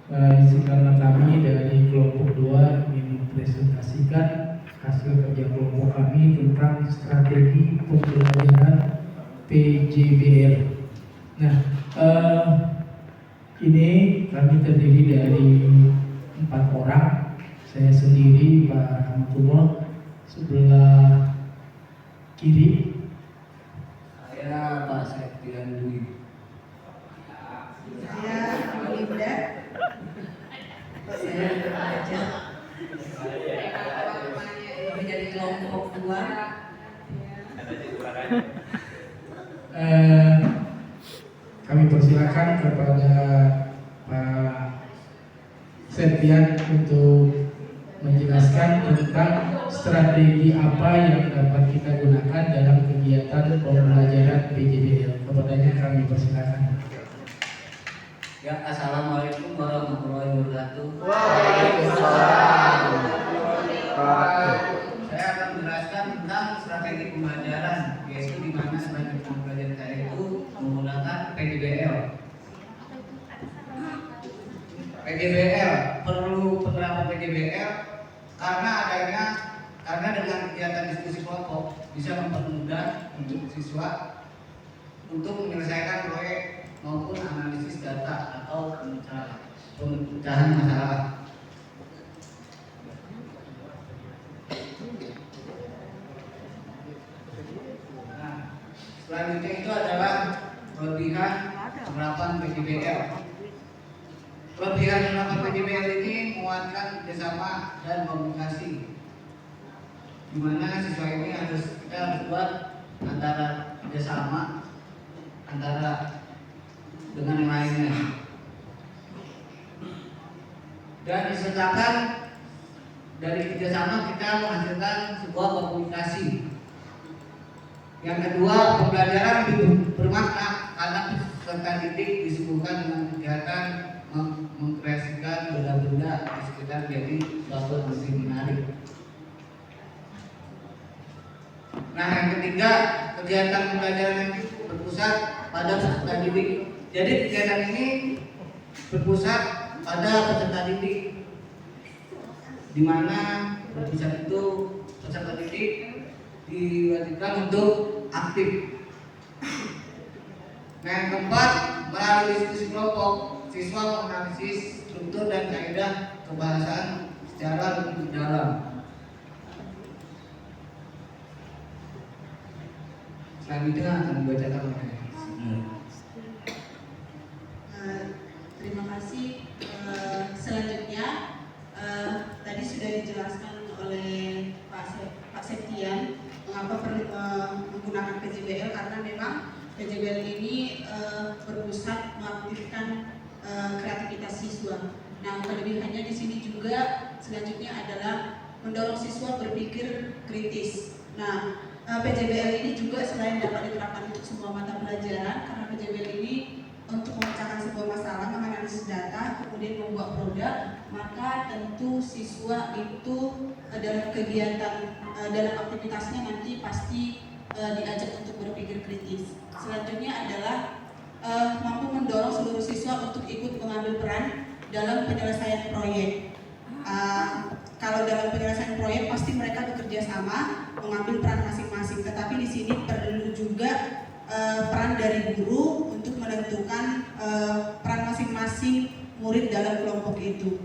Karena kami dari kelompok 2 ingin mempresentasikan hasil kerja kelompok kami tentang strategi pembelajaran PJBL. Nah, ini kami terdiri dari 4 orang. Saya sendiri, Pak Rahmatullah, sebelah kiri. Saya Pak Septian Dwi. Saya Linda. Saya Raja. Kami dari kelompok 2. Kami persilakan kepada Pak Septian untuk menjelaskan tentang strategi apa yang dapat kita gunakan dalam kegiatan pembelajaran PJBL. Kepadanya kami persilakan. Ya, assalamualaikum warahmatullahi wabarakatuh. Waalaikumsalam. Saya akan menjelaskan tentang strategi pembelajaran, yaitu di mana strategi pembelajaran saya itu menggunakan PJBL. PJBL perlu penerapan PJBL karena dengan kegiatan diskusi kelompok bisa mempermudah untuk siswa untuk menyelesaikan proyek maupun analisis data atau pemecahan masalah. Nah, selanjutnya itu adalah kelebihan penerapan PJBL. Kelebihan penerapan PJBL ini menguatkan kerjasama dan komunikasi, di mana siswa ini kita harus buat antara kerjasama antara dengan yang lainnya, dan disertakan dari kerjasama kita menghasilkan sebuah komunikasi. Yang kedua, pembelajaran lebih bermakna karena peserta didik disuguhkan dengan kegiatan mengkreasikan benda-benda di sekitar jadi suatu mesin menarik. Nah, yang ketiga, kegiatan pembelajaran ini berpusat pada peserta didik. Jadi kegiatan ini berpusat pada peserta didik, di mana berpusat itu peserta didik diwajibkan untuk aktif. Nah, yang keempat, melalui diskusi kelompok, siswa menganalisis struktur dan kaidah kebahasaan secara lebih dalam. Selanjutnya akan dibacakan oleh Terima kasih. Selanjutnya tadi sudah dijelaskan oleh Pak Septian mengapa perlu menggunakan PJBL, karena memang PJBL ini berpusat mengaktifkan kreativitas siswa. Nah, kelebihannya di sini juga selanjutnya adalah mendorong siswa berpikir kritis. Nah, PJBL ini juga selain dapat diterapkan untuk semua mata pelajaran, karena PJBL ini untuk memecahkan sebuah masalah, menganalisis data, kemudian membuat produk, maka tentu siswa itu dalam kegiatan, dalam aktivitasnya nanti pasti diajak untuk berpikir kritis. Selanjutnya adalah mampu mendorong seluruh siswa untuk ikut mengambil peran dalam penyelesaian proyek. Kalau dalam penyelesaian proyek pasti mereka bekerja sama, mengambil peran masing-masing. Tetapi di sini perlu juga peran dari guru untuk menentukan peran masing-masing murid dalam kelompok itu.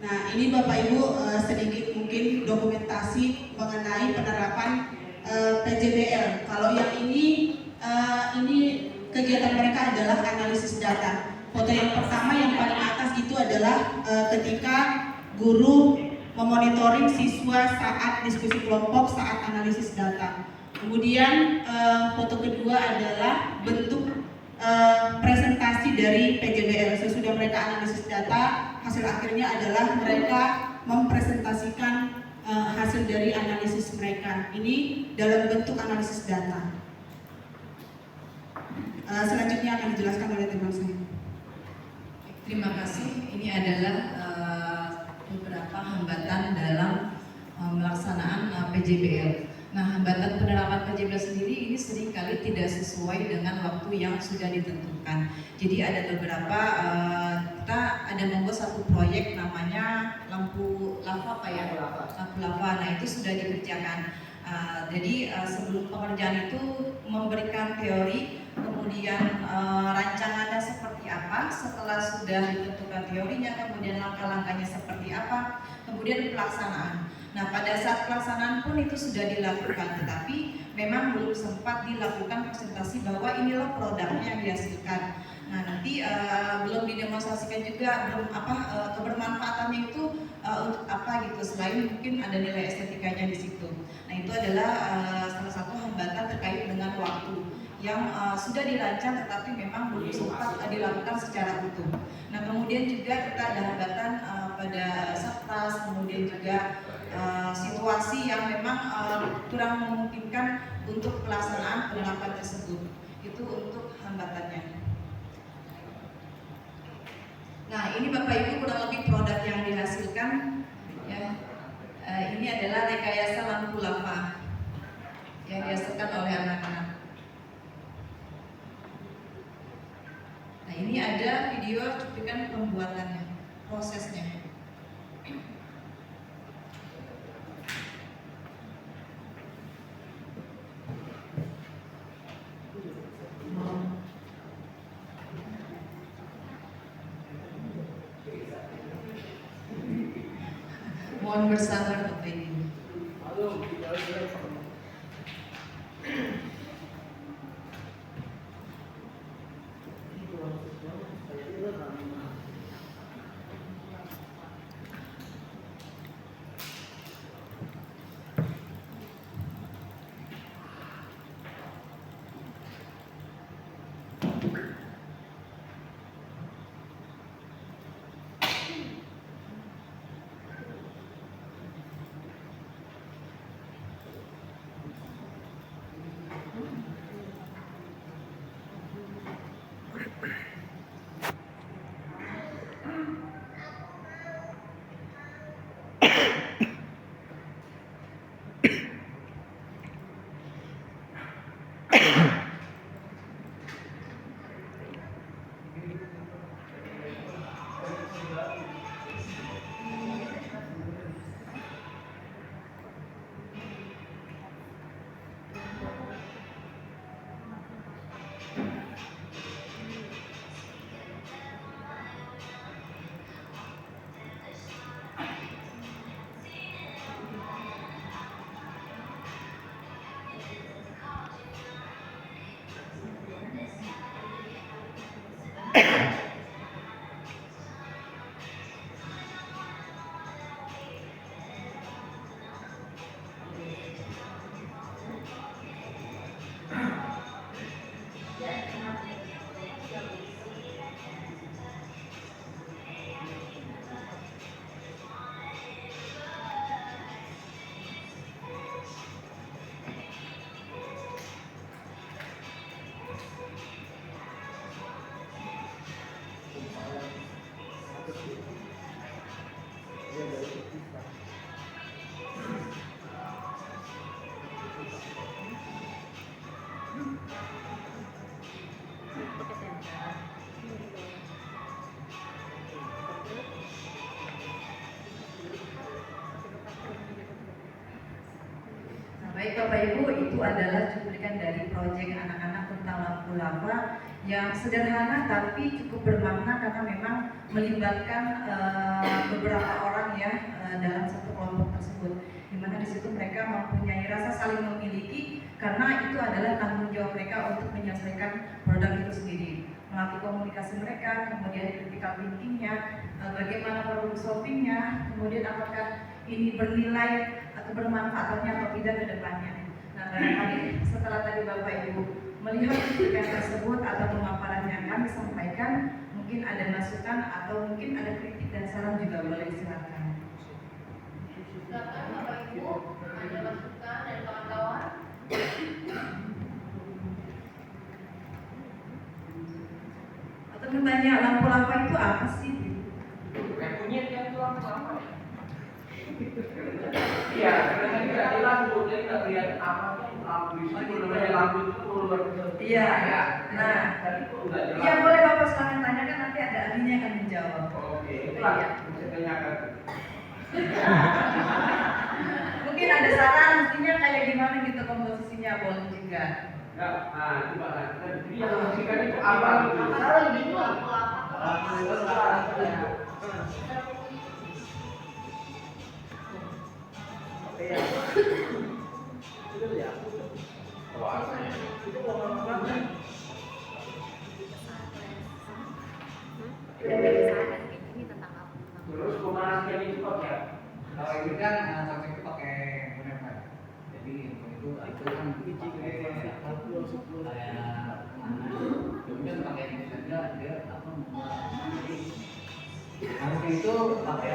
Nah, ini Bapak Ibu sedikit mungkin dokumentasi mengenai penerapan PJBL. Kalau yang ini kegiatan mereka adalah analisis data. Foto yang pertama yang paling atas itu adalah ketika guru memonitoring siswa saat diskusi kelompok, saat analisis data. Kemudian foto kedua adalah bentuk presentasi dari PJBL. Sesudah mereka analisis data, hasil akhirnya adalah mereka mempresentasikan hasil dari analisis mereka. Ini dalam bentuk analisis data. Selanjutnya akan dijelaskan oleh teman saya. Terima kasih. Ini adalah beberapa hambatan dalam melaksanaan PJBL. Nah, hambatan penerapan KJP sendiri ini seringkali tidak sesuai dengan waktu yang sudah ditentukan. Jadi ada beberapa, kita ada membuat satu proyek namanya lampu lava apa ya? Lampu lava. Nah, itu sudah dikerjakan. Jadi sebelum pengerjaan itu memberikan teori, kemudian rancangannya seperti apa, setelah sudah ditentukan teorinya, kemudian langkah-langkahnya seperti apa, kemudian pelaksanaan. Nah, pada saat pelaksanaan pun itu sudah dilakukan, tetapi memang belum sempat dilakukan presentasi bahwa inilah produknya yang dihasilkan. Nah, nanti belum didemonstrasikan juga kebermanfaatannya itu untuk apa gitu, selain mungkin ada nilai estetikanya di situ. Nah, itu adalah salah satu hambatan terkait dengan waktu yang sudah dirancang tetapi memang belum sempat dilakukan secara utuh. Nah, kemudian juga kita ada hambatan pada satgas, kemudian juga situasi yang memang kurang memungkinkan untuk pelaksanaan penerapan tersebut. Itu untuk hambatannya. Nah, ini Bapak Ibu kurang lebih produk yang dihasilkan ya. Ini adalah rekayasa lampu lava yang dihasilkan oleh anak-anak. Nah, ini ada video cuplikan pembuatannya, prosesnya. Mohon bersabar Bapak Ibu. Baik Bapak Ibu, itu adalah cuplikan dari proyek anak-anak tentang lampu lava yang sederhana tapi cukup bermakna karena memang melibatkan beberapa orang ya dalam satu kelompok tersebut, di mana di situ mereka mempunyai rasa saling memiliki karena itu adalah tanggung jawab mereka untuk menyelesaikan produk itu sendiri melalui komunikasi mereka, kemudian critical thinkingnya, bagaimana problem solvingnya, kemudian apakah ini bernilai atau bermanfaatnya atau tidak ke depannya. Nah, barangkali setelah tadi Bapak Ibu melihat cuplikan tersebut atau pemaparan yang kami sampaikan, mungkin ada masukan atau mungkin ada kritik dan saran juga, boleh silakan. Silakan Bapak Ibu, ada masukan dari kawan-kawan? Atau bertanya, lampu lava itu apa sih? Kunyit yang lampu lava. Iya, karena tidak ada lampu, jadi nggak kelihatan apa lampu di sini. Namanya lampu itu keluar. Iya. Nah, Tadi kok nggak jelas. iya boleh Bapak silahkan tanyakan, nanti ada ahlinya akan menjawab. Oke, itulah Iya. bisa tanyakan. Mungkin ada saran, mestinya kayak gimana gitu komposisinya, boleh juga. Ya, nah coba lah. Jadi yang membersihkan itu apa? Kalau gitu aku apa? Lampu itu apa? Terus pemanasnya itu pakai apa? Kalau ini kan sampai itu pakai monomer. Jadi itu kan pakai kayak kemudian pakai ini saja dia apa harusnya itu pakai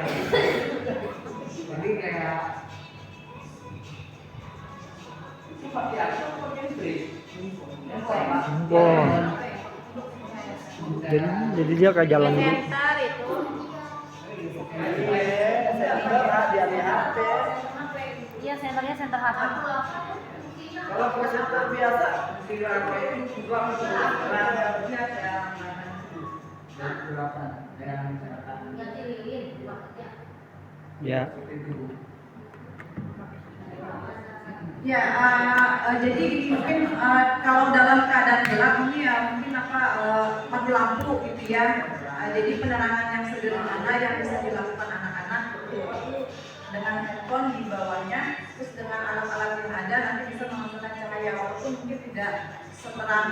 jadi kayak Itu pakai apa? Pakai listrik. Handphone. Jadi dia kayak jalan dulu. Sensor itu. Iya, senternya senter HP. Kalau presenter biasa tinggal itu juga berapa yang misalkan Ganti lilin, buatnya. Ya. Ya, jadi mungkin kalau dalam keadaan gelap ini ya mungkin mati lampu gitu ya. Jadi penerangan yang sederhana yang bisa dilakukan anak-anak dengan handphone di bawahnya, terus dengan alat-alat yang ada nanti bisa menghasilkan cahaya walaupun mungkin tidak seterang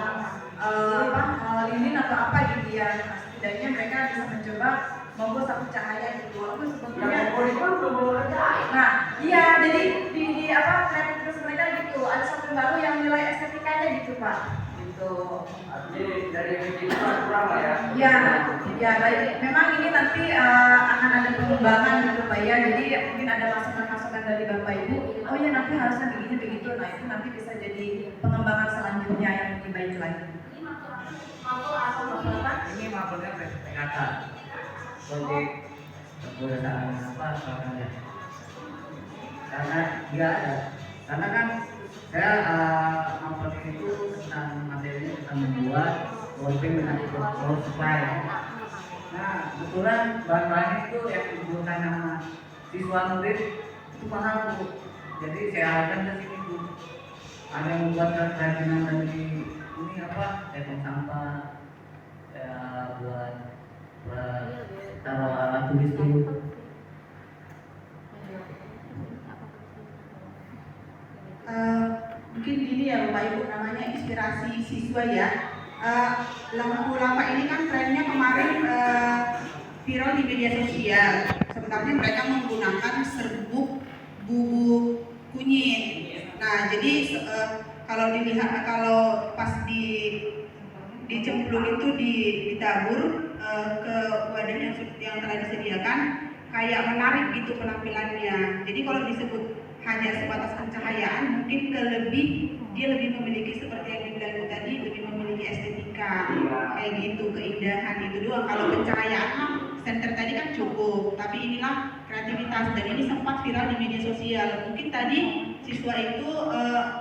lilin atau apa gitu ya. Nah, setidaknya mereka bisa mencoba membuat satu cahaya gitu walaupun sebetulnya. Nah, iya jadi di kreativitas mereka gitu ada satu baru yang nilai estetikanya gitu Pak. Gitu. dari itu kurang lah ya. Ya baik. Memang ini nanti akan ada pengembangan gitu Pak ya. Jadi mungkin ada masukan-masukan dari Bapak Ibu. Oh ya nanti harusnya begini begitu. Nah itu nanti bisa jadi pengembangan selanjutnya yang lebih baik lagi. ini maksudnya PKK proyek keberadaan apa soalnya karena dia ada karena kan saya maksudnya itu tentang materinya tentang membuat wallpaper dengan power supply. Nah kebetulan bahan-bahan itu yang digunakan sama siswa murid itu mahal Bu. Jadi saya harapkan ke sini Bu ada yang membuat kerajinan dari ini apa tong sampah ya buat taruh alat tulis itu. Mungkin ini ya Bapak Ibu namanya inspirasi siswa ya. Lampu lama ini kan trennya kemarin viral di media sosial. Sebenarnya mereka menggunakan serbuk bubuk kunyit. Nah jadi kalau dilihat kalau pas dicemplung itu ditabur ke wadah yang telah disediakan kayak menarik gitu penampilannya. Jadi kalau disebut hanya sebatas pencahayaan mungkin dia lebih memiliki seperti yang dibilang tadi lebih memiliki estetika kayak gitu keindahan itu doang. Kalau pencahayaan center tadi kan cukup, tapi inilah kreativitas dan ini sempat viral di media sosial. Mungkin tadi siswa itu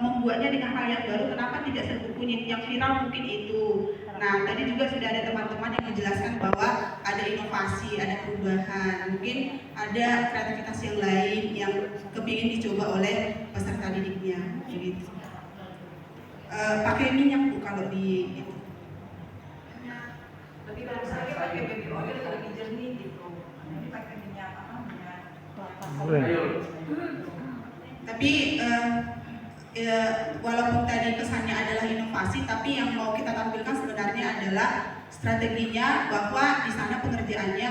membuatnya dengan hal yang baru, kenapa tidak serbuk kunyit yang viral mungkin itu. Nah tadi juga sudah ada teman-teman yang menjelaskan bahwa ada inovasi, ada perubahan, mungkin ada kreativitas yang lain yang kepingin dicoba oleh peserta didiknya gitu. Pakai minyak Bu kalau di itu. Lebih bagus lagi pakai baby oil lebih jernih gitu. Ini pakai minyak Boleh. Tapi walaupun tadi kesannya adalah inovasi, tapi yang mau kita tampilkan sebenarnya adalah strateginya bahwa di sana pengerjaannya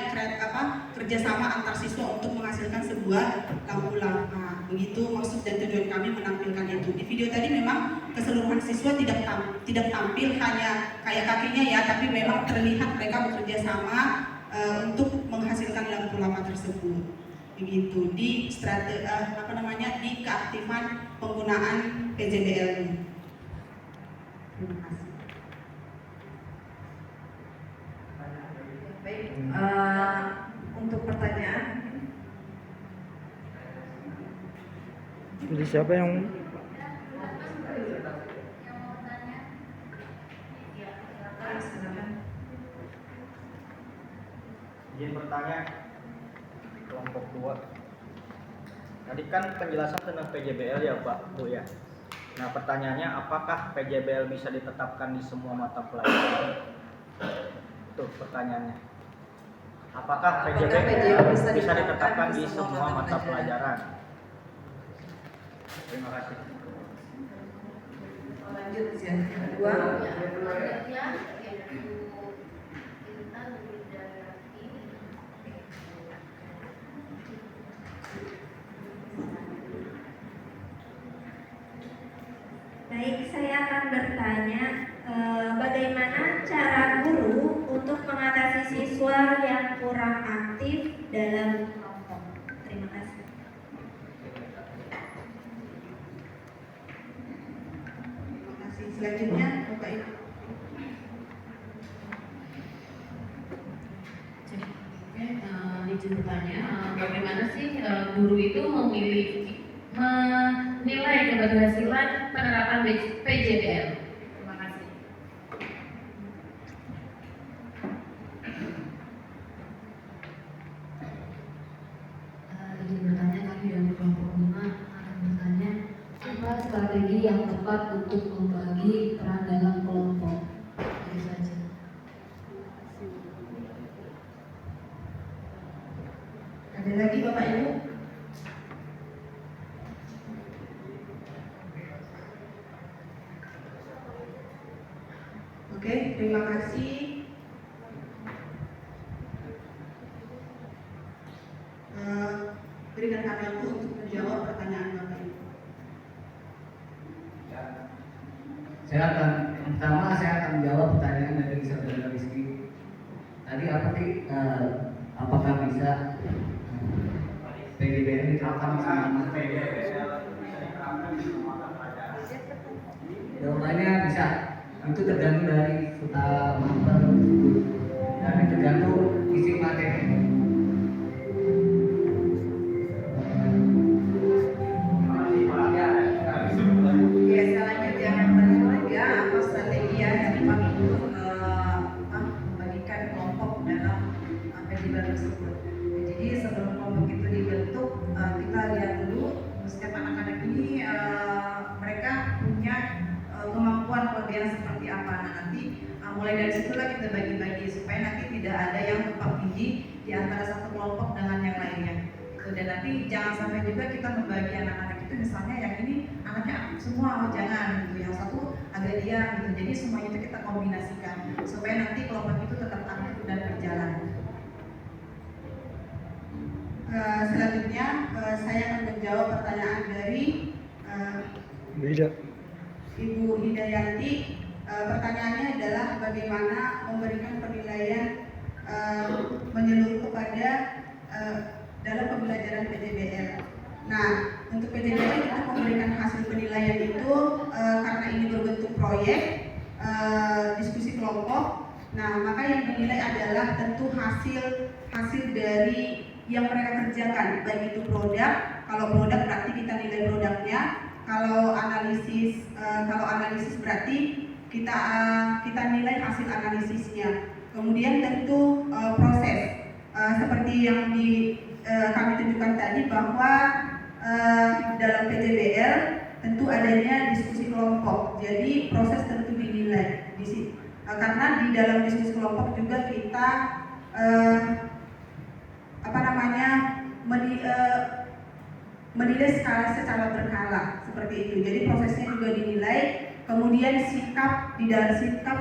kerjasama antar siswa untuk menghasilkan sebuah lampu lama. Begitu maksud dan tujuan kami menampilkan itu. Di video tadi memang keseluruhan siswa tidak tampil hanya kayak kakinya ya, tapi memang terlihat mereka bekerja sama untuk menghasilkan lampu lama tersebut. Begitu di di keaktifan penggunaan PJBL ini. Terima kasih. Baik, untuk pertanyaan Jadi siapa yang izin bertanya kelompok 2. Tadi kan penjelasan tentang PJBL ya Pak Bu ya. Nah pertanyaannya apakah PJBL bisa ditetapkan di semua mata pelajaran? Tuh pertanyaannya. Apakah PJBL bisa ditetapkan di semua mata pelajaran? Terima kasih. Lanjut yang kedua. Baik, saya akan bertanya bagaimana cara guru untuk mengatasi siswa yang kurang aktif dalam kelompok. Terima kasih. Terima kasih. Selanjutnya Bapak Ibu. Izin bertanya, bagaimana sih guru itu menilai keberhasilan penerapan PJBL? Terima kasih. Izin bertanya, kami dari kelompok 5 akan bertanya apa strategi yang tepat untuk membagi peran dalam kelompok. Itu saja. Ada lagi Bapak Ibu? Oke, terima kasih. Berikan kami waktu untuk menjawab pertanyaan Bapak Ibu. Saya akan menjawab pertanyaan dari saudara Rizky. Tadi apakah bisa PJBL diterapkan di semua mata pelajaran? Jawabannya bisa. Itu tergantung dari mater dan tergantung isi materi. Ya, selanjutnya yang berikutnya apa strategi yang kami untuk membagikan kelompok dalam PJBL tersebut. Jadi sebelum kelompok itu dibentuk, kita lihat dulu setiap anak-anak ini mereka punya kemampuan kelebihan seperti apa. Nah, nanti mulai dari situlah kita bagi-bagi supaya nanti tidak ada yang tumpang tindih di antara satu kelompok dengan yang lainnya. Dan nanti jangan sampai juga kita membagi anak-anak itu misalnya yang ini anaknya aktif semua, jangan gitu. Yang satu agak diam gitu. Jadi semuanya itu kita kombinasikan supaya nanti kelompok itu tetap aktif dan berjalan. Selanjutnya saya akan menjawab pertanyaan dari beda? Ibu Hidayanti. Pertanyaannya adalah bagaimana memberikan penilaian menyeluruh kepada dalam pembelajaran PJBL. Nah, untuk PJBL kita memberikan hasil penilaian itu karena ini berbentuk proyek diskusi kelompok. Nah, maka yang dinilai adalah tentu hasil dari yang mereka kerjakan, baik itu produk. Kalau produk berarti kita nilai produknya. Kalau analisis berarti kita nilai hasil analisisnya. Kemudian tentu proses seperti yang kami tunjukkan tadi bahwa dalam PJBL tentu adanya diskusi kelompok. Jadi proses tentu dinilai karena di dalam diskusi kelompok juga kita menilai secara berkala seperti itu. Jadi prosesnya juga dinilai. Kemudian sikap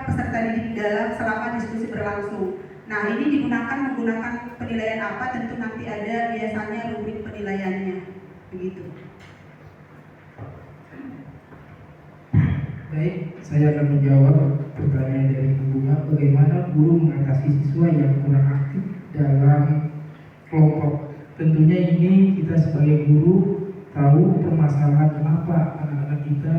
peserta didik dalam selama diskusi berlangsung. Nah, ini menggunakan penilaian apa? Tentu nanti ada biasanya rubrik penilaiannya, begitu. Baik, saya akan menjawab pertanyaan dari Ibu Bunga. Bagaimana guru mengatasi siswa yang kurang aktif dalam kelompok? Tentunya ini kita sebagai guru tahu permasalahan kenapa anak-anak kita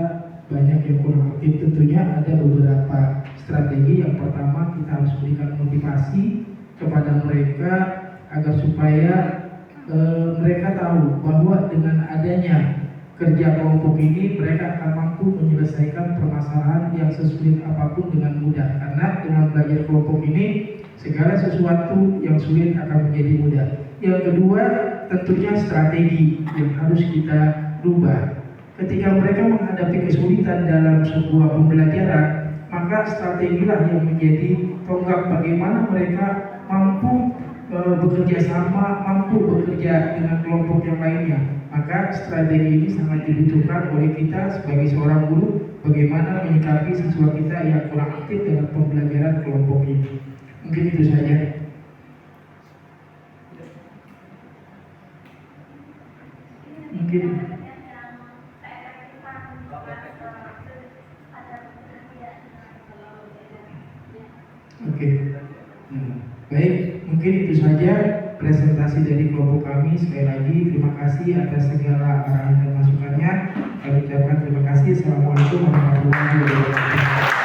banyak yang kurang aktif. Tentunya ada beberapa strategi. Yang pertama, kita harus berikan motivasi kepada mereka agar supaya mereka tahu bahwa dengan adanya kerja kelompok ini mereka akan mampu menyelesaikan permasalahan yang sesulit apapun dengan mudah, karena dengan belajar kelompok ini segala sesuatu yang sulit akan menjadi mudah. Yang kedua, tentunya strategi yang harus kita rubah. Ketika mereka menghadapi kesulitan dalam sebuah pembelajaran, maka strategilah yang menjadi tonggak bagaimana mereka mampu bekerja sama, mampu bekerja dengan kelompok yang lainnya. Maka strategi ini sangat dibutuhkan oleh kita sebagai seorang guru, bagaimana menyikapi siswa kita yang kurang aktif dalam pembelajaran kelompok ini. Mungkin itu saja. Mungkin oke. Baik, mungkin itu saja presentasi dari kelompok kami. Sekali lagi terima kasih atas segala arahan dan masukannya. Kami ucapkan terima kasih. Assalamualaikum warahmatullahi wabarakatuh.